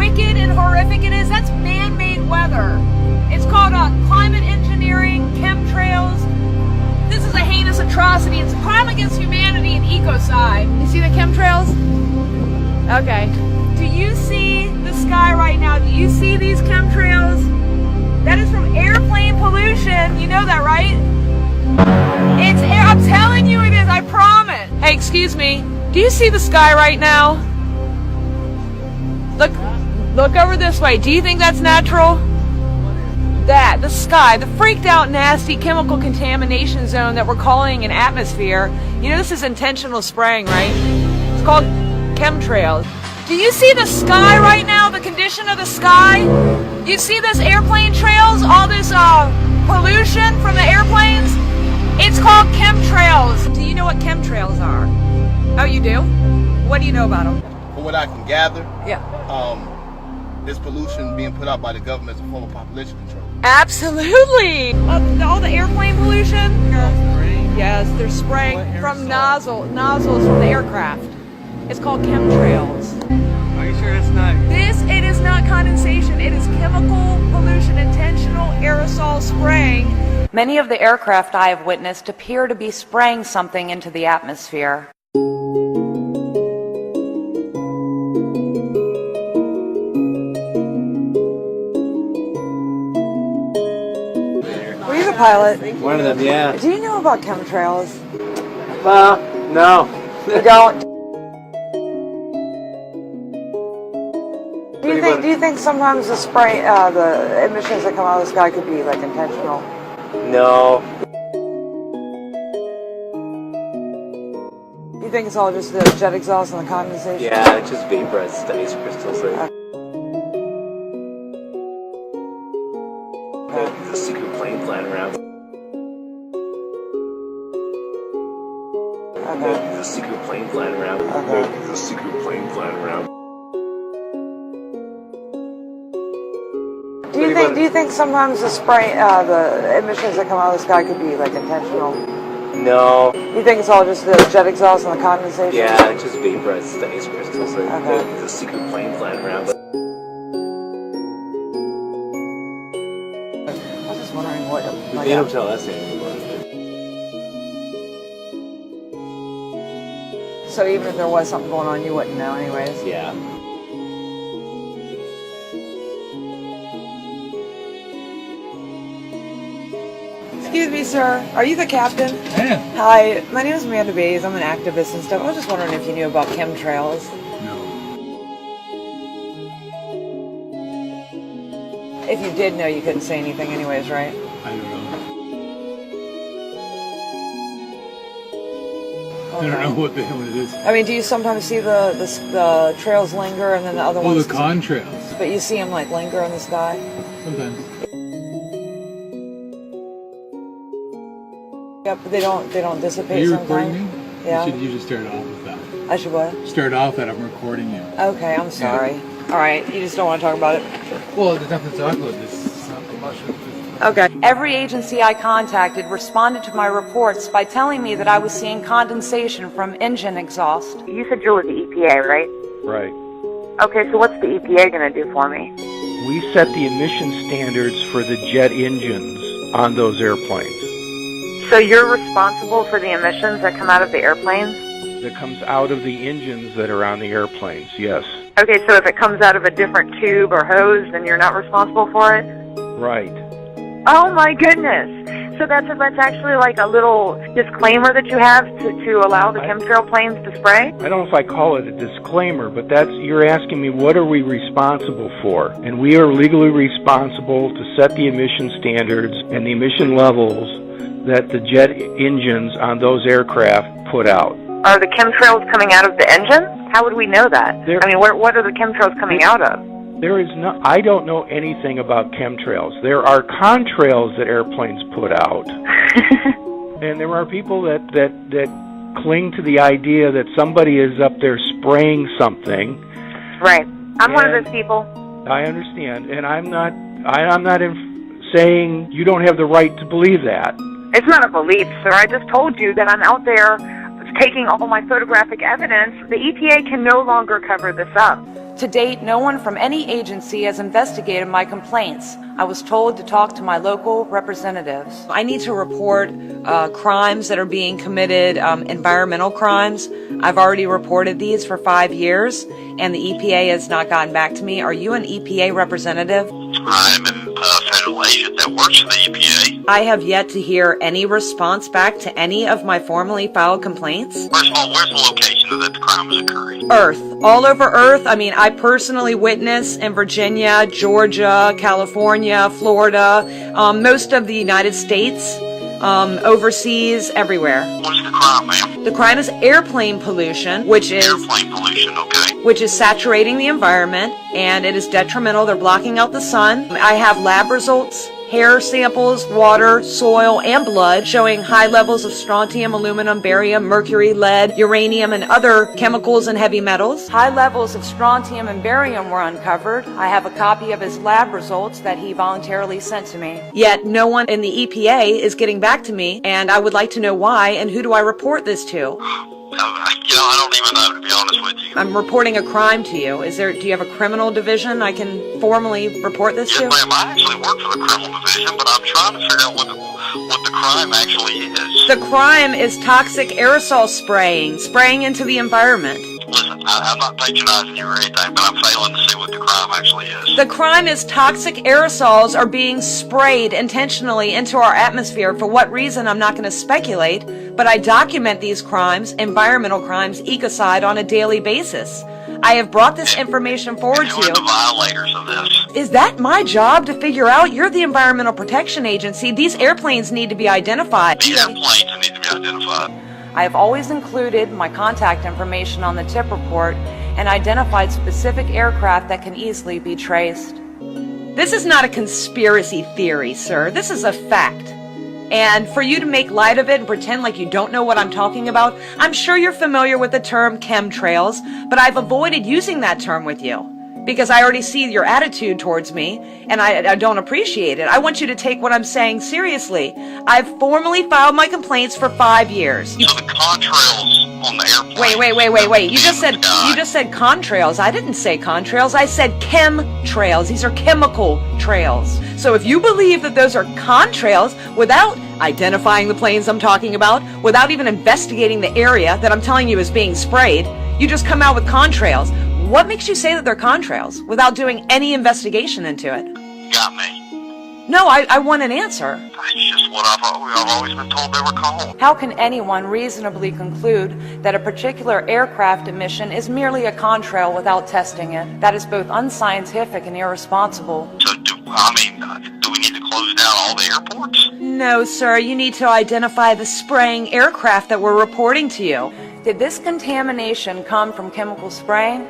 wicked and horrific it is? That's man-made weather. It's called climate engineering, chemtrails. This is a heinous atrocity. It's a crime against humanity and ecocide. You see the chemtrails? Okay. Do you see the sky right now? Do you see these chemtrails? That is from airplane pollution. You know that, right? It's air. I'm telling you it is. I promise. Hey, excuse me. Do you see the sky right now? Look over this way. Do you think that's natural? That, the sky, the freaked out, nasty chemical contamination zone that we're calling an atmosphere. You know this is intentional spraying, right? It's called chemtrails. Do you see the sky right now? The condition of the sky? You see this airplane trails? All this pollution from the airplanes? It's called chemtrails. Do you know what chemtrails are? Oh, you do? What do you know about them? From what I can gather, yeah. This pollution being put out by the government as a form of population control. Absolutely! All the airplane pollution? Yes, they're spraying from nozzles from the aircraft. It's called chemtrails. Are you sure it's not? It is not condensation. It is chemical pollution, intentional aerosol spraying. Many of the aircraft I have witnessed appear to be spraying something into the atmosphere. Were you the pilot? One of them, yeah. Do you know about chemtrails? No. You don't? Do you think sometimes the spray, the emissions that come out of the sky could be like intentional? No. You think it's all just the jet exhaust and the condensation? Yeah, it's just vaporized ice crystals. There's a secret plane flying around. There's a secret plane flying around. There's a secret plane flying around. Do you think sometimes the spray, the emissions that come out of the sky could be like intentional? No. You think it's all just the jet exhaust and the condensation? Yeah, it's just vaporized ice crystals. There's a secret plane flying around. I was just wondering what. They don't tell us anything about it. So even if there was something going on, you wouldn't know anyways? Yeah. Excuse me, sir. Are you the captain? Yeah. Hi, my name is Amanda Baise. I'm an activist and stuff. I was just wondering if you knew about chemtrails. No. If you did know, you couldn't say anything anyways, right? I don't know. Okay. I don't know what the hell it is. I mean, do you sometimes see the trails linger and then the other Oh, ones? the contrails. But you see them like linger in the sky? Sometimes. Yep, but they don't dissipate Are you sometimes. recording me? Yeah. You should start off with that. I should what? Start off that I'm recording you. Okay, I'm sorry. All right, you just don't want to talk about it? Well, there's nothing to talk about. This is not promotion. Okay. Every agency I contacted responded to my reports by telling me that I was seeing condensation from engine exhaust. You said you're with the EPA, right? Right. Okay, so what's the EPA going to do for me? We set the emission standards for the jet engines on those airplanes. So you're responsible for the emissions that come out of the airplanes? That comes out of the engines that are on the airplanes, yes. Okay, so if it comes out of a different tube or hose, then you're not responsible for it? Right. Oh my goodness! So that's actually like a little disclaimer that you have to allow the chemtrail planes to spray? I don't know if I call it a disclaimer, but you're asking me what are we responsible for? And we are legally responsible to set the emission standards and the emission levels that the jet engines on those aircraft put out. Are the chemtrails coming out of the engine? How would we know that? I mean, what are the chemtrails coming out of? I don't know anything about chemtrails. There are contrails that airplanes put out. And there are people that cling to the idea that somebody is up there spraying something. Right. I'm one of those people. I understand. And I'm not saying you don't have the right to believe that. It's not a belief, sir. I just told you that I'm out there taking all my photographic evidence, the EPA can no longer cover this up. To date, no one from any agency has investigated my complaints. I was told to talk to my local representatives. I need to report crimes that are being committed, environmental crimes. I've already reported these for 5 years, and the EPA has not gotten back to me. Are you an EPA representative? I'm a federal agent that works for the EPA. I have yet to hear any response back to any of my formally filed complaints. First of all, where's the location that the crime is occurring? Earth. All over Earth. I mean, I personally witness in Virginia, Georgia, California, Florida, most of the United States, overseas, everywhere. What's the crime, ma'am? The crime is airplane pollution, which is Airplane pollution, okay. which is saturating the environment, and it is detrimental. They're blocking out the sun. I have lab results, hair samples, water, soil, and blood showing high levels of strontium, aluminum, barium, mercury, lead, uranium, and other chemicals and heavy metals. High levels of strontium and barium were uncovered. I have a copy of his lab results that he voluntarily sent to me. Yet no one in the EPA is getting back to me, and I would like to know why, and who do I report this to? I don't even know, to be honest with you. I'm reporting a crime to you. Do you have a criminal division I can formally report this to? Yes, ma'am. I actually work for the criminal division, but I'm trying to figure out what the crime actually is. The crime is toxic aerosol spraying into the environment. Listen, I'm not patronizing you or anything, but I'm failing to see what the crime actually is. The crime is toxic aerosols are being sprayed intentionally into our atmosphere. For what reason, I'm not going to speculate, but I document these crimes, environmental crimes, ecocide, on a daily basis. I have brought this information forward to Who are you. the violators of this? Is that my job to figure out? You're the Environmental Protection Agency. These airplanes need to be identified. The airplanes need to be identified. I have always included my contact information on the tip report and identified specific aircraft that can easily be traced. This is not a conspiracy theory, sir. This is a fact. And for you to make light of it and pretend like you don't know what I'm talking about, I'm sure you're familiar with the term chemtrails, but I've avoided using that term with you because I already see your attitude towards me, and I don't appreciate it. I want you to take what I'm saying seriously. I've formally filed my complaints for 5 years. So the contrails on the airplane. Wait. You just said contrails. I didn't say contrails. I said chemtrails. These are chemical trails. So if you believe that those are contrails without identifying the planes I'm talking about, without even investigating the area that I'm telling you is being sprayed, you just come out with contrails. What makes you say that they're contrails without doing any investigation into it? Got me. No, I want an answer. That's just what I've always been told they were called. How can anyone reasonably conclude that a particular aircraft emission is merely a contrail without testing it? That is both unscientific and irresponsible. So, do we need to close down all the airports? No, sir. You need to identify the spraying aircraft that we're reporting to you. Did this contamination come from chemical spraying?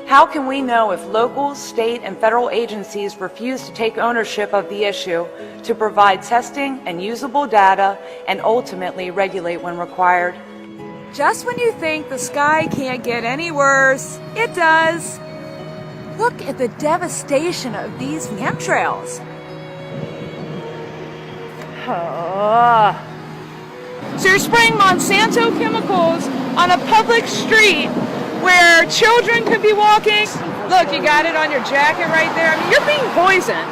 How can we know if local, state, and federal agencies refuse to take ownership of the issue to provide testing and usable data and ultimately regulate when required? Just when you think the sky can't get any worse, it does. Look at the devastation of these chemtrails. So you're spraying Monsanto chemicals on a public street where children could be walking. Look, you got it on your jacket right there. I mean, you're being poisoned.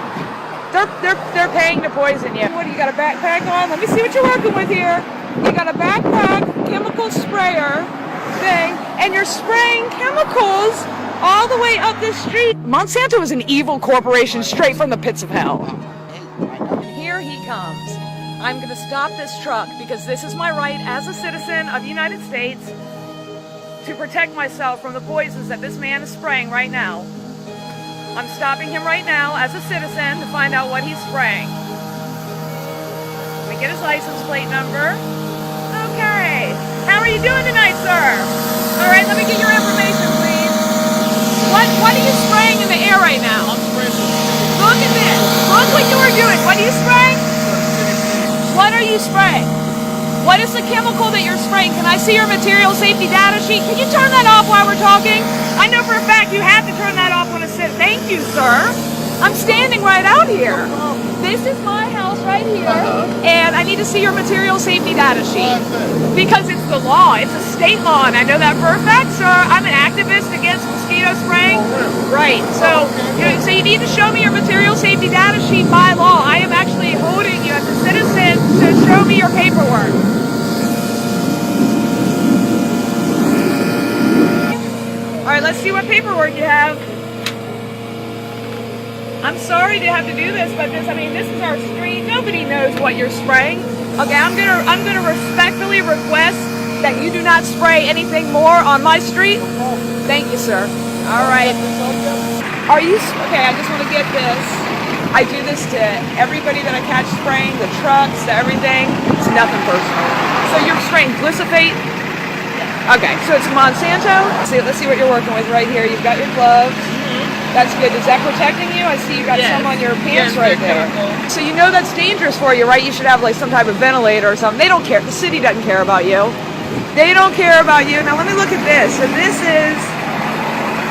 They're paying to poison you. What, you got a backpack on? Let me see what you're working with here. You got a backpack, chemical sprayer thing, and you're spraying chemicals all the way up this street. Monsanto is an evil corporation straight from the pits of hell. And here he comes. I'm going to stop this truck because this is my right as a citizen of the United States to protect myself from the poisons that this man is spraying right now. I'm stopping him right now as a citizen to find out what he's spraying. Let me get his license plate number. Okay. How are you doing tonight, sir? All right, let me get your information, please. What are you spraying in the air right now? I'm spraying. Look at this. Look what you are doing. What are you spraying? What are you spraying? What is the chemical that you're spraying? Can I see your material safety data sheet? Can you turn that off while we're talking? I know for a fact you have to turn that off when it's sit. Thank you, sir. I'm standing right out here. This is my house right here, and I need to see your material safety data sheet. Because it's the law. It's a state law, and I know that for a fact, sir. I'm an activist against mosquito spraying. Right. So, so you need to show me your material safety data sheet by law. I am actually holding you as a citizen to show me your paperwork. All right, let's see what paperwork you have. I'm sorry to have to do this, but this is our street. Nobody knows what you're spraying. Okay, I'm gonna respectfully request that you do not spray anything more on my street. Thank you, sir. All right. Are you okay? I just want to get this. I do this to everybody that I catch spraying, the trucks, to everything. It's nothing personal. So you're spraying glyphosate? Okay, so it's Monsanto. Let's see what you're working with right here. You've got your gloves. That's good. Is that protecting you? I see you got some on your pants right there. So you know that's dangerous for you, right? You should have like some type of ventilator or something. They don't care. The city doesn't care about you. They don't care about you. Now let me look at this. So this is,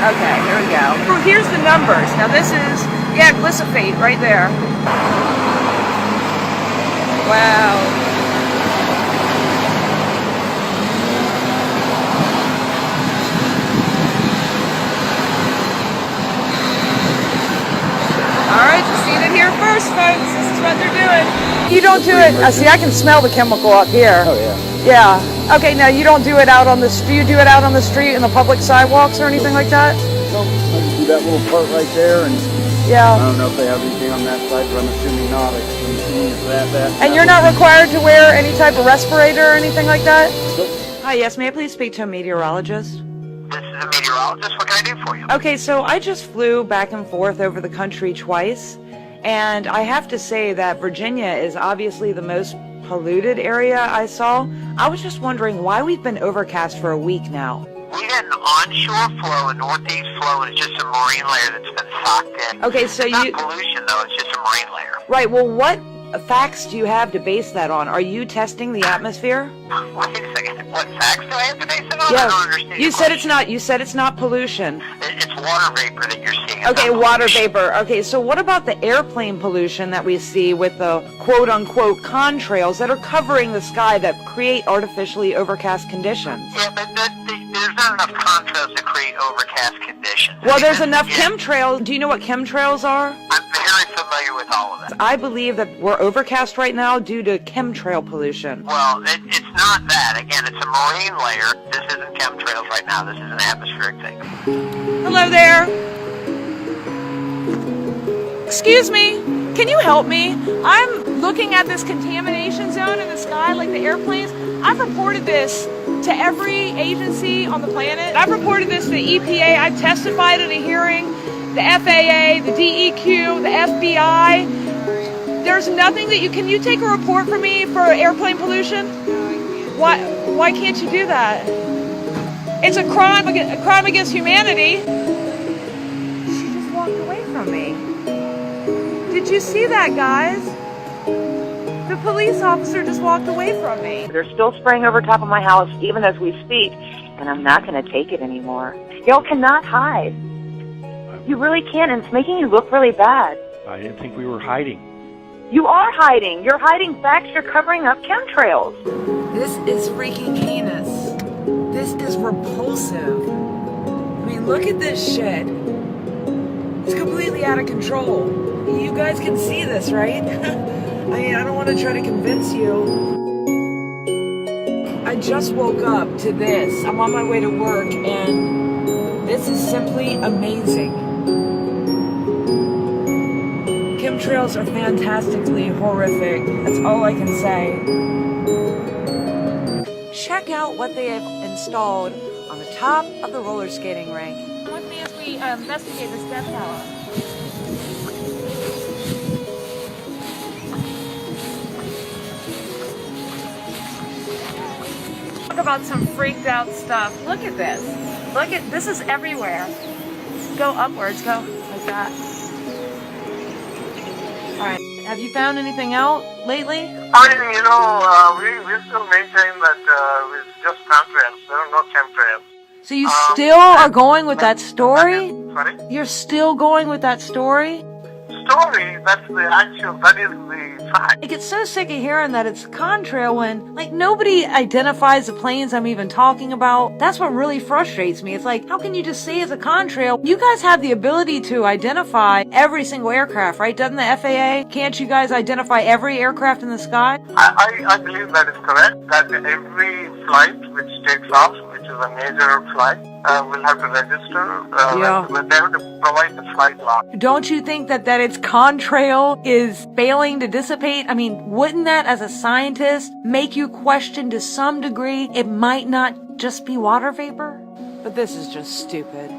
okay, here we go. Oh, here's the numbers. Now this is, glyphosate right there. Wow. Alright, you seen it here first, folks. This is what they're doing. You don't do it. See, I can smell the chemical up here. Oh, yeah. Yeah. Okay, now you don't do it out on the street. Do you do it out on the street in the public sidewalks or anything like that? No, I just do that little part right there, and yeah. I don't know if they have anything on that side, but I'm assuming not. I'm assuming it's that. And you're not required to wear any type of respirator or anything like that? Nope. Hi, yes, may I please speak to a meteorologist? This is a meteorologist. What can I do for you? Okay, so I just flew back and forth over the country twice, and I have to say that Virginia is obviously the most polluted area I saw. I was just wondering why we've been overcast for a week now. We got an onshore flow, a northeast flow, and it's just a marine layer that's been socked in. Okay, so it's not pollution, though. It's just a marine layer. Right, well, what facts do you have to base that on? Are you testing the atmosphere? Wait a second. What facts do I have to base it on? Yeah. I don't understand. You said it's not pollution. It's water vapor that you're seeing. Okay, water vapor. Okay, so what about the airplane pollution that we see with the quote-unquote contrails that are covering the sky that create artificially overcast conditions? Yeah, but there's not enough contrails to create overcast conditions. Well, there's enough chemtrails. Do you know what chemtrails are? I'm very familiar with all of that. I believe that we're overcast right now due to chemtrail pollution. Well, it's not that. Again, it's a marine layer. This isn't chemtrails right now. This is an atmospheric thing. Hello there. Excuse me. Can you help me? I'm looking at this contamination zone in the sky, like the airplanes. I've reported this to every agency on the planet. I've reported this to the EPA. I've testified at a hearing, the FAA, the DEQ, the FBI. There's nothing that can you take a report for me for airplane pollution? Why can't you do that? It's a crime against humanity. She just walked away from me. Did you see that, guys? The police officer just walked away from me. They're still spraying over top of my house even as we speak, and I'm not going to take it anymore. Y'all cannot hide. You really can't, and it's making you look really bad. I didn't think we were hiding. You are hiding. You're hiding facts. You're covering up chemtrails. This is freaking heinous. This is repulsive. I mean, look at this shit. It's completely out of control. You guys can see this, right? I mean, I don't want to try to convince you. I just woke up to this. I'm on my way to work, and this is simply amazing. Chemtrails are fantastically horrific. That's all I can say. Check out what they have installed on the top of the roller skating rink. Come with me as we investigate this death tower. Talk about some freaked out stuff. Look at this. This is everywhere. Go upwards, go like that. Alright, have you found anything out lately? We still maintain that it's just contrails. There are no chemtrails. So you still are going with that story? Sorry? You're still going with that story? story. That's the actual, that is the fact. I get so sick of hearing that it's a contrail when, like, nobody identifies the planes I'm even talking about. That's what really frustrates me. It's like, how can you just say it's a contrail? You guys have the ability to identify every single aircraft, right? Doesn't the FAA? Can't you guys identify every aircraft in the sky? I believe that is correct, that every flight which takes off, which is a major flight, will have to register. Yeah. They have to provide the flight log. Don't you think that its contrail is failing to dissipate? I mean, wouldn't that, as a scientist, make you question to some degree it might not just be water vapor? But this is just stupid.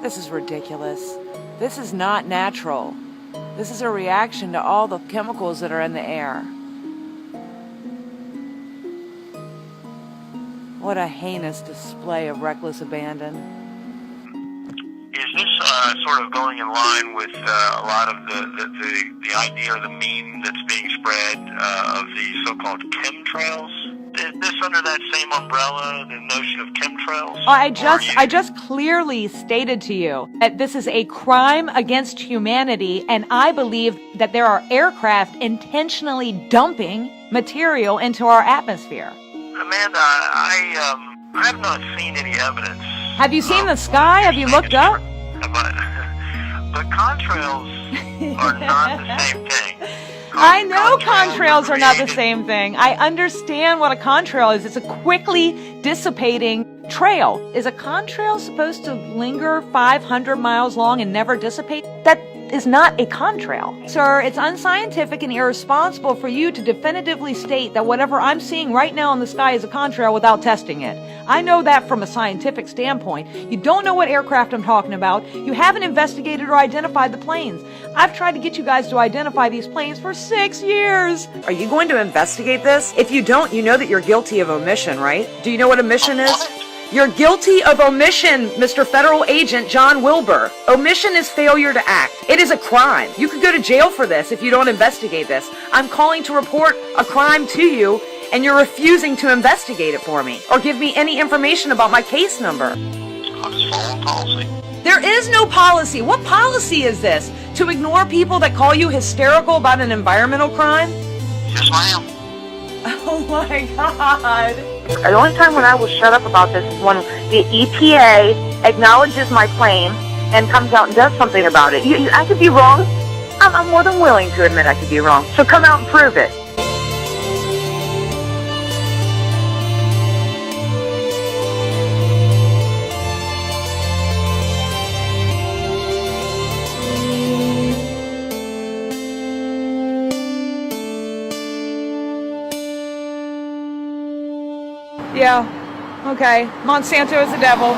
This is ridiculous. This is not natural. This is a reaction to all the chemicals that are in the air. What a heinous display of reckless abandon. Is this sort of going in line with a lot of the idea or the meme that's being spread of the so-called chemtrails? Is this under that same umbrella, the notion of chemtrails? I just clearly stated to you that this is a crime against humanity, and I believe that there are aircraft intentionally dumping material into our atmosphere. Amanda, I have not seen any evidence. Have you seen the sky? Have you looked up? But contrails are not the same thing. I know contrails are not the same thing. I understand what a contrail is. It's a quickly dissipating trail. Is a contrail supposed to linger 500 miles long and never dissipate? That is not a contrail. Sir, it's unscientific and irresponsible for you to definitively state that whatever I'm seeing right now in the sky is a contrail without testing it. I know that from a scientific standpoint. You don't know what aircraft I'm talking about. You haven't investigated or identified the planes. I've tried to get you guys to identify these planes for 6 years. Are you going to investigate this? If you don't, you know that you're guilty of omission, right? Do you know what omission is? You're guilty of omission, Mr. Federal Agent John Wilbur. Omission is failure to act. It is a crime. You could go to jail for this if you don't investigate this. I'm calling to report a crime to you, and you're refusing to investigate it for me or give me any information about my case number. I'm just following policy. There is no policy. What policy is this? To ignore people that call you hysterical about an environmental crime? Yes, ma'am. Oh my God. The only time when I will shut up about this is when the EPA acknowledges my claim and comes out and does something about it. I could be wrong. I'm more than willing to admit I could be wrong. So come out and prove it. Yeah, okay. Monsanto is the devil.